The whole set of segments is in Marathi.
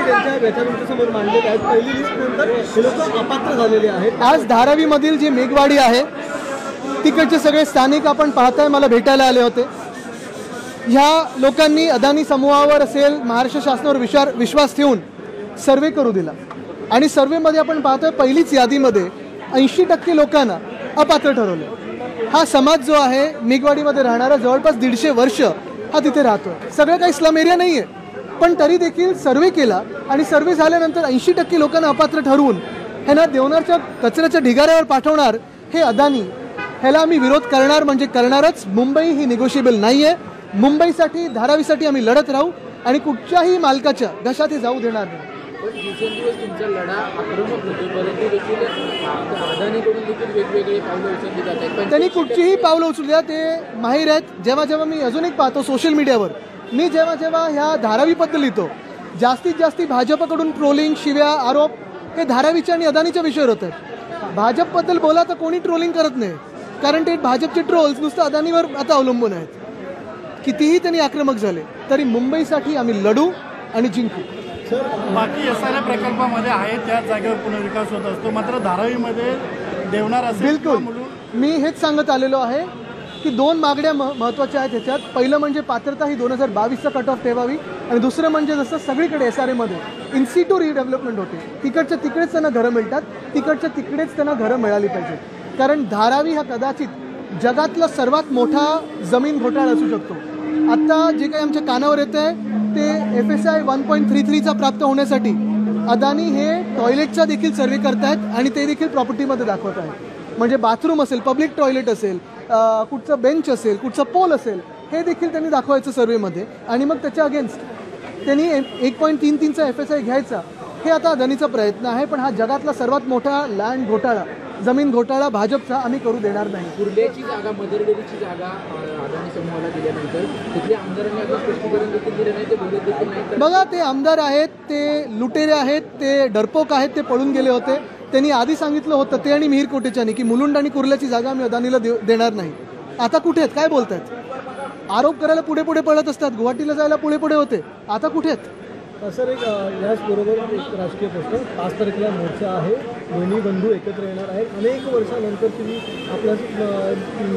त्यांच्या व्यथा तुमच्यासमोर मांडलेल्या आहेत. पहिली लिस्ट नंतर हे लोक अपात्र झालेले आहेत. आज धारावीमधील जी मेघवाडी आहे तिकडचे सगळे स्थानिक आपण पाहताय मला भेटायला आले होते. ह्या लोकांनी अदानी समूहावर असेल महाराष्ट्र शासनावर विश्वास ठेवून सर्वे करू दिला आणि सर्वेमध्ये आपण पाहतोय पहिलीच यादीमध्ये 80% लोकांना अपात्र ठरवलं. हा समाज जो आहे मेघवाडीमध्ये राहणारा जवळपास 150 वर्ष हा तिथे राहतोय. सगळं काही स्लम एरिया नाही आहे पण तरी देखील सर्वे केला आणि सर्वे झाल्यानंतर 80% लोकांना अपात्र ठरवून ह्यांना देवनारच्या कचऱ्याच्या ढिगाऱ्यावर पाठवणार हे अदानी ह्याला आम्ही विरोध करणार म्हणजे करणारच. मुंबई ही निगोशिएबल नाही आहे. मुंबईसाठी धारावीसाठी आम्ही लढत राहू आणि कुठच्याही मालकाच्या घशात हे जाऊ देणार नाही. पण दिवसेंदिवस तुमचा लढा आक्रमक होतो परंतु देखील अदानीकडून देखील वेगवेगळे पावलं उचलली जात आहेत. त्यांनी कुठचीही पावलं उचलल्या ते माहीर आहेत. जेव्हा जेव्हा मी अजून एक पाहतो सोशल मीडियावर मी जेव्हा ह्या धारावीबद्दल लिहितो जास्तीत जास्त भाजपकडून ट्रोलिंग शिव्या आरोप हे धारावीच्या आणि अदानीच्या विषयावर होत आहेत. भाजपबद्दल बोला तर कोणी ट्रोलिंग करत नाही कारण ते भाजपचे ट्रोल्स नुसतं अदानीवर आता अवलंबून आहेत. कितीही त्यांनी आक्रमक झाले तरी मुंबईसाठी आम्ही लढू आणि जिंकू. बाकी SRA प्रकल्पामध्ये आहे त्या जागेवर पुनर्विकास होत असतो मात्र धारावीमध्ये देवनार असेल. बिलकुल मी हेच सांगत आलेलो आहे की 2 मागण्या महत्त्वाच्या आहेत ह्याच्यात. पहिलं म्हणजे पात्रता ही 2022चा कट ऑफ ठेवावी आणि दुसरं म्हणजे जसं सगळीकडे SRAमध्ये इन सिटू रिडेव्हलपमेंट होते तिकडच्या तिकडेच त्यांना घरं मिळतात तिकडच्या तिकडेच त्यांना घरं मिळाली पाहिजे. कारण धारावी हा कदाचित जगातला सर्वात मोठा जमीन घोटाळा असू शकतो. आत्ता जे काही आमच्या कानावर येतं आहे ते FSI 1.33चा प्राप्त होण्यासाठी अदानी हे टॉयलेटचा देखील सर्वे करतायत आणि ते देखील प्रॉपर्टीमध्ये दाखवत आहेत. म्हणजे बाथरूम असेल पब्लिक टॉयलेट असेल कुठचं बेंच असेल कुठचं पोल असेल हे देखील त्यांनी दाखवायचं सर्वेमध्ये आणि मग त्याच्या अगेन्स्ट त्यांनी 1.33चा FSI घ्यायचा. हे आता अदानीचा प्रयत्न आहे पण हा जगातला सर्वात मोठा लँड घोटाळा जमीन घोटाळा भाजपचा आम्ही करू देणार नाही. कुर्ल्याची जागा मदरगडीची जागा अदानी समूहाला दिल्यानंतर तिथल्या आमदारांनी आता स्पष्टीकरण देखील दिलं नाही ते बोलत देखील नाही. बघा ते आमदार आहेत ते लुटेरे आहेत ते डरपोक आहेत ते पळून गेले होते. त्यांनी आधी सांगितलं होतं ते आणि मिहीर कोटेच्यानी की मुलुंड आणि कुर्ल्याची जागा आम्ही अदानीला देणार नाही. आता कुठे आहेत काय बोलतात. आरोप करायला पुढे पुढे पळत असतात. गुवाहाटीला जायला पुढे पुढे होते आता कुठे आहेत. सर एक याचबरोबर एक राजकीय प्रश्न 5 तारखेला मोर्चा आहे. दोन्ही बंधू एकत्र येणार आहेत. अनेक वर्षानंतर तुम्ही आपल्या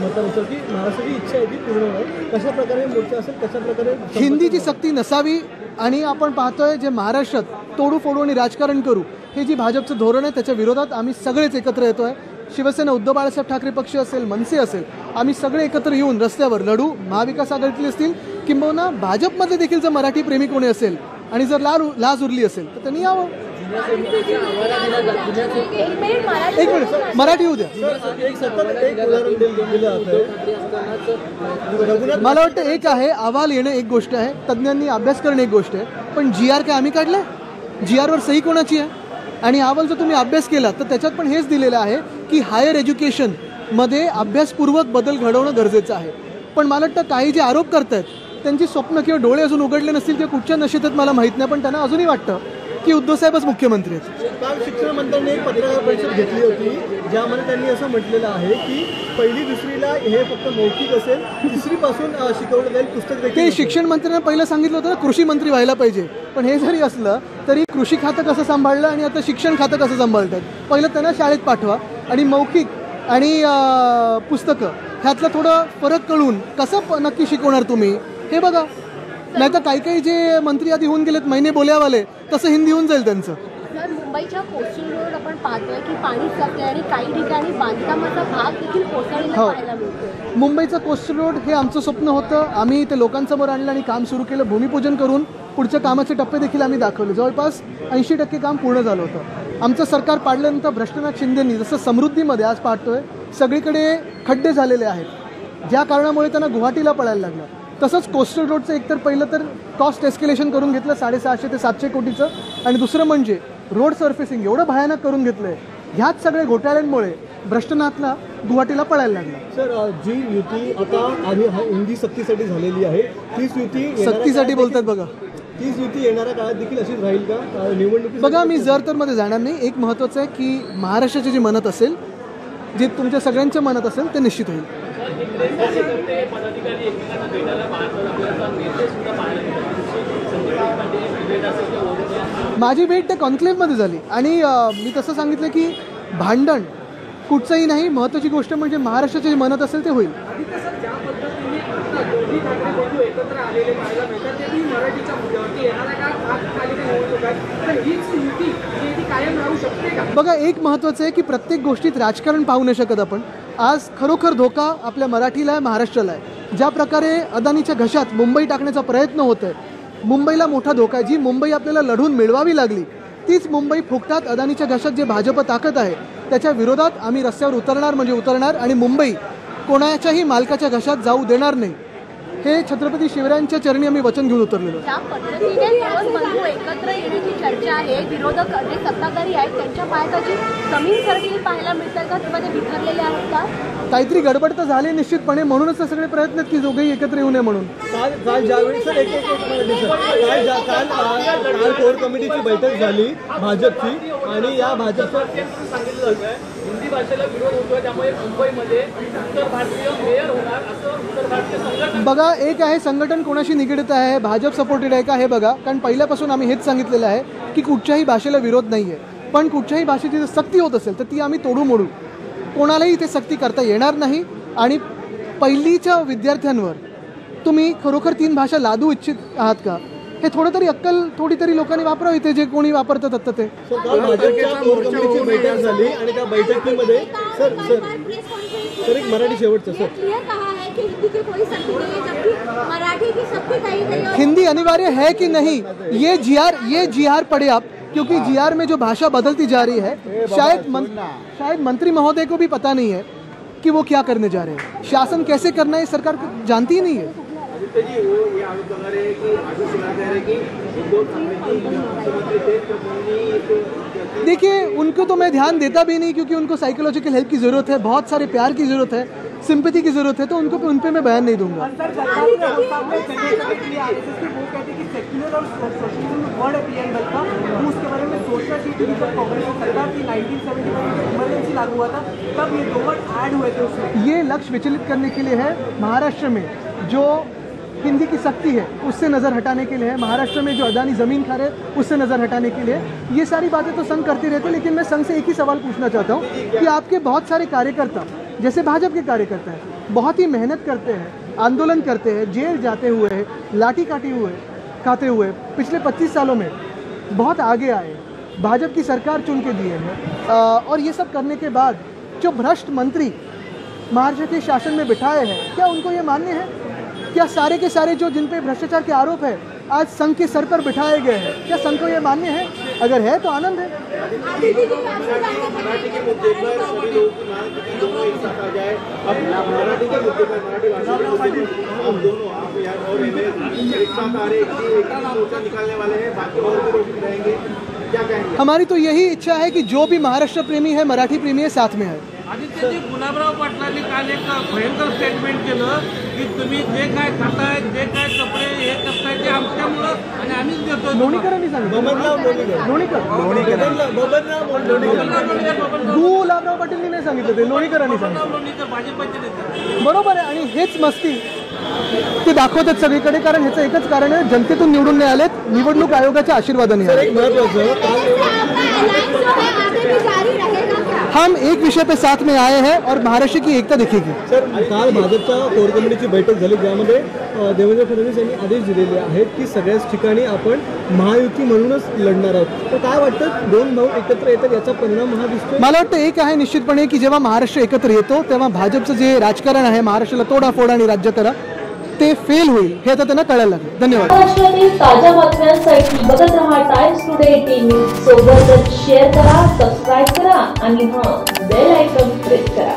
मतानुसार की महाराष्ट्राची इच्छा आहे ती पूर्ण होईल. कशा प्रकारे मोर्चा असेल कशा प्रकारे हिंदीची सक्ती नसावी आणि आपण पाहतोय जे महाराष्ट्रात तोडू फोडू आणि राजकारण करू हे जी भाजपचं धोरण आहे त्याच्या विरोधात आम्ही सगळेच एकत्र येतोय. शिवसेना उद्धव बाळासाहेब ठाकरे पक्ष असेल मनसे असेल आम्ही सगळे एकत्र येऊन रस्त्यावर लढू. महाविकास आघाडीतले असतील किंबहुना भाजपमध्ये देखील जर मराठी प्रेमी कोणी असेल आणि जर लाज उरली असेल तर त्यांनी यावं. एक मिनिट मराठी होऊ द्या. मला वाटतं एक आहे अहवाल येणं एक गोष्ट आहे तज्ज्ञांनी अभ्यास करणं एक गोष्ट आहे पण GR काय आम्ही काढलं. GR वर सही कोणाची आहे आणि अहवाल जर तुम्ही अभ्यास केला तर त्याच्यात पण हेच दिलेलं आहे की हायर एज्युकेशनमध्ये अभ्यासपूर्वक बदल घडवणं गरजेचं आहे. पण मला वाटतं काही जे आरोप करतात त्यांची स्वप्न किंवा डोळे अजून उघडले नसतील किंवा कुठच्या नशेत आहेत मला माहीत नाही पण त्यांना अजूनही वाटतं की उद्धव साहेबच मुख्यमंत्री आहेत. काल शिक्षण मंत्र्यांनी एक पत्रकार परिषद घेतली होती ज्यामध्ये त्यांनी असं म्हटलेलं आहे की 1ली-2रीला हे फक्त मौखिक असेल 3रीपासून शिकवलं जाईल पुस्तक देखील. ते शिक्षण मंत्र्यांना पहिलं सांगितलं होतं ना कृषी मंत्री व्हायला पाहिजे पण हे जरी असलं तरी कृषी खातं कसं सांभाळलं आणि आता शिक्षण खातं कसं सांभाळतात. पहिलं त्यांना शाळेत पाठवा आणि मौखिक आणि पुस्तकं ह्यातलं थोडं फरक कळून कसं नक्की शिकवणार तुम्ही हे बघा. नाही तर काही जे मंत्री आधी होऊन गेलेत महिने बोल्यावाले तसं हिंदी होऊन जाईल त्यांचं. मुंबईच्या कोस्टल रोड आपण पाहतोय की पाणी जाते आणि काही ठिकाणी बांधकामाचा भाग देखील कोसळलेला पाहायला मिळतो. मुंबईचा कोस्टल रोड हे आमचं स्वप्न होतं. आम्ही ते लोकांसमोर आणलं आणि काम सुरू केलं. भूमिपूजन करून पुढच्या कामाचे टप्पे देखील आम्ही दाखवले. जवळपास 80% काम पूर्ण झालं होतं. आमचं सरकार पाडल्यानंतर भ्रष्टनाथ शिंदेंनी जसं समृद्धीमध्ये आज पाहतोय सगळीकडे खड्डे झालेले आहेत ज्या कारणामुळे त्यांना गुवाहाटीला पळायला लागलं. तसंच कोस्टल रोडचं एकतर पहिलं तर कॉस्ट एस्केलेशन करून घेतलं 650 ते 700 कोटीचं आणि दुसरं म्हणजे रोड सर्फेसिंग एवढं भयानक करून घेतलंय. ह्याच सगळे घोटाळ्यांमुळे भ्रष्टनाथला गुवाहाटीला पळायला लागला. सर जी युती आता आधी हिंदी सक्तीसाठी झालेली आहे तीच युती सक्तीसाठी बोलतात बघा. तीच युती येणाऱ्या काळात देखील अशीच राहील का निवडणुकी. बघा मी जर तर मध्ये जाणार नाही. एक महत्त्वाचं आहे की महाराष्ट्राची जी मनात असेल जे तुमच्या सगळ्यांच्या मनात असेल ते निश्चित होईल. पदाधिकारी माझी भेट त्या कॉन्क्लेव्हमध्ये झाली आणि मी तसं सांगितलं की भांडण कुठचंही नाही, महत्त्वाची गोष्ट म्हणजे महाराष्ट्राचे जे म्हणत असेल ते होईल. ज्या पद्धतीने आता दोन्ही ठाकरे बंधू एकत्र आलेले पाहायला मिळतात तेही मराठीच्या मुद्द्यावरती येणाऱ्या काळात महापालिका निवडणूक आहे, तर हीच युती जी ती कायम राहू शकते का? बघा, एक महत्त्वाचं आहे की प्रत्येक गोष्टीत राजकारण पाहू नाही शकत आपण. आज खरोखर धोका आपल्या मराठीला आहे, महाराष्ट्राला आहे. ज्या प्रकारे अदानीच्या घशात मुंबई टाकण्याचा प्रयत्न होत आहे, मुंबईला मोठा धोका आहे. जी मुंबई आपल्याला लढून मिळवावी लागली तीच मुंबई फुकटात अदानीच्या घशात जे भाजप ताकद आहे त्याच्या विरोधात आम्ही रस्त्यावर उतरणार म्हणजे उतरणार आणि मुंबई कोणाच्याही मालकाच्या घशात जाऊ देणार नाही. हे छत्रपती शिवरायांच्या चरणी आम्ही वचन घेऊन उतरलेलो. ज्या पद्धतीने दोन बंधू एकत्र येण्याची चर्चा आहे, विरोधक जे सत्ताधारी आहेत त्यांच्या पायाची जमीन सरकली पाहायला मिळतात का, किंवा ते बिथरलेले आहेत का? काहीतरी गडबड तर झाली निश्चितपणे, म्हणूनच तर सगळे प्रयत्न आहेत की दोघेही एकत्र येऊ नये म्हणून. काल ज्यावेळी सर एक काल कोर कमिटीची बैठक झाली भाजपची आणि या भाजपच्या सांगितलं हिंदी भाषेला विरोध होतोय त्यामुळे मुंबईमध्ये उत्तर भारतीय मेयर होणार असं उत्तर भारतीय संघटना. बघा, एक आहे संघटन कोणाशी निगडीत आहे, भाजप सपोर्टेड आहे का हे बघा. कारण पहिल्यापासून आम्ही हेच सांगितलेलं आहे की कुठच्याही भाषेला विरोध नाही आहे, पण कुठच्याही भाषेची जर सक्ती होत असेल तर ती आम्ही तोडू मोडू. कोणालाही ते सक्ती करता येणार नाही. आणि पहिलीच्या विद्यार्थ्यांवर तुम्ही खरोखर 3 भाषा लादू इच्छित आहात का, हे थोडं तरी अक्कल थोडी तरी लोकांनी वापरावी, ते जे कोणी वापरतात आता ते. काल भाजपच्या कोर कमिटीची बैठक झाली आणि त्या बैठकीमध्ये सर एक मराठी शेवटचं सर क्लियर कहा है कि हिंदी की कोई सक्ती नहीं है, जबकि मराठी की सक्ती कही गई है. हिंदी अनिवार्य है कि नहीं, ये जीआर पढ़े आप, क्योंकि जीआर में जो भाषा बदलती जा रही है, शायद मंत्री महोदय को भी पता नहीं है कि वो क्या करने जा रहे हैं. शासन कैसे करना है सरकार को जानती ही नहीं है. ये आरोप लगा रहे हैं कि आशुष लगा रहे हैं कि उद्धव ठाकरे जी मुख्यमंत्री थे तब उन्होंने. देखिए, उनको तो मैं ध्यान देता भी नहीं क्योंकि उनको साइकोलॉजिकल हेल्प की ज़रूरत है, बहुत सारे प्यार की ज़रूरत है, सिंपैथी की ज़रूरत है, तो उन पे मैं बयान नहीं दूंगा. ये लक्ष्य विचलित करने के लिए है. महाराष्ट्र में जो हिंदी की सख्ती है उससे नज़र हटाने के लिए है. महाराष्ट्र में जो अदानी ज़मीन खा रहे हैं उससे नज़र हटाने के लिए. ये सारी बातें तो संघ करती रहती है, लेकिन मैं संघ से एक ही सवाल पूछना चाहता हूँ कि आपके बहुत सारे कार्यकर्ता, जैसे भाजपा के कार्यकर्ता हैं, बहुत ही मेहनत करते हैं, आंदोलन करते हैं, जेल जाते हुए, लाठी खाते हुए पिछले 25 सालों में बहुत आगे आए, भाजपा की सरकार चुन के दिए हैं, और ये सब करने के बाद जो भ्रष्ट मंत्री महाराष्ट्र के शासन में बिठाए हैं, क्या उनको ये मान्य है? क्या सारे के सारे जो जिन पे भ्रष्टाचार के आरोप है आज संघ के सर पर बिठाए गए हैं, क्या संघ को ये मान्य है? अगर है तो आनंद है. मराठी के मुद्दे पर सभी लोगों की मांग की दोनों एक साथ आ जाए. अब मराठी के मुद्दे पर, मराठी भाषा के मुद्दे पर हम दोनों, आप यार और एक साथ आ रहे हैं, एक ही मोर्चा निकालने वाले हैं, बाकी और भी लोग रहेंगे, क्या कहेंगे? हमारी तो यही इच्छा है कि जो भी महाराष्ट्र प्रेमी है, मराठी प्रेमी है, साथ में है. आदित्यजी, गुलाबराव पाटलांनी काल एक भयंकर स्टेटमेंट केलं की तुम्ही जे काय खाताय, जे काय कपडे हे करताय ते आमच्यामुळं आणि आम्हीच देतो. लोणीकरांनी सांगितलं. बबनराव गुलाबराव पाटीलनी नाही सांगितलं, ते लोणीकरांनी सांगितलं. लोणीकर भाजपचे नेते. बरोबर आहे. आणि हेच मस्ती ते दाखवतात सगळीकडे, कारण ह्याचं एकच कारण आहे, जनतेतून निवडून नाही आलेत, निवडणूक आयोगाच्या आशीर्वादाने आले. हम एक विषय पे साथ में आए हैं और महाराष्ट्र की एकता दिखेगी. सर, काल भाजपच्या कोर कमिटीची बैठक झाली ज्यामध्ये देवेंद्र फडणवीस यांनी आदेश दिलेले आहेत की सगळ्याच ठिकाणी आपण महायुती म्हणूनच लढणार आहोत. तर काय वाटतं, दोन भाऊ एकत्र येतात याचा परिणाम हा दिसतो? मला वाटतं एक आहे निश्चितपणे की जेव्हा महाराष्ट्र एकत्र येतो तेव्हा भाजपचं जे राजकारण आहे, महाराष्ट्राला तोडाफोड आणि राज्य करा, ते फेल होईल हे आता त्यांना कळायला लागेल. धन्यवाद. महाराष्ट्रातील ताज्या बातम्यांसाठी बघत रहा टाइम्स टुडे टीव्ही. सोबतच शेअर करा, सबस्क्राईब करा आणि बेल आयकॉन प्रेस करा.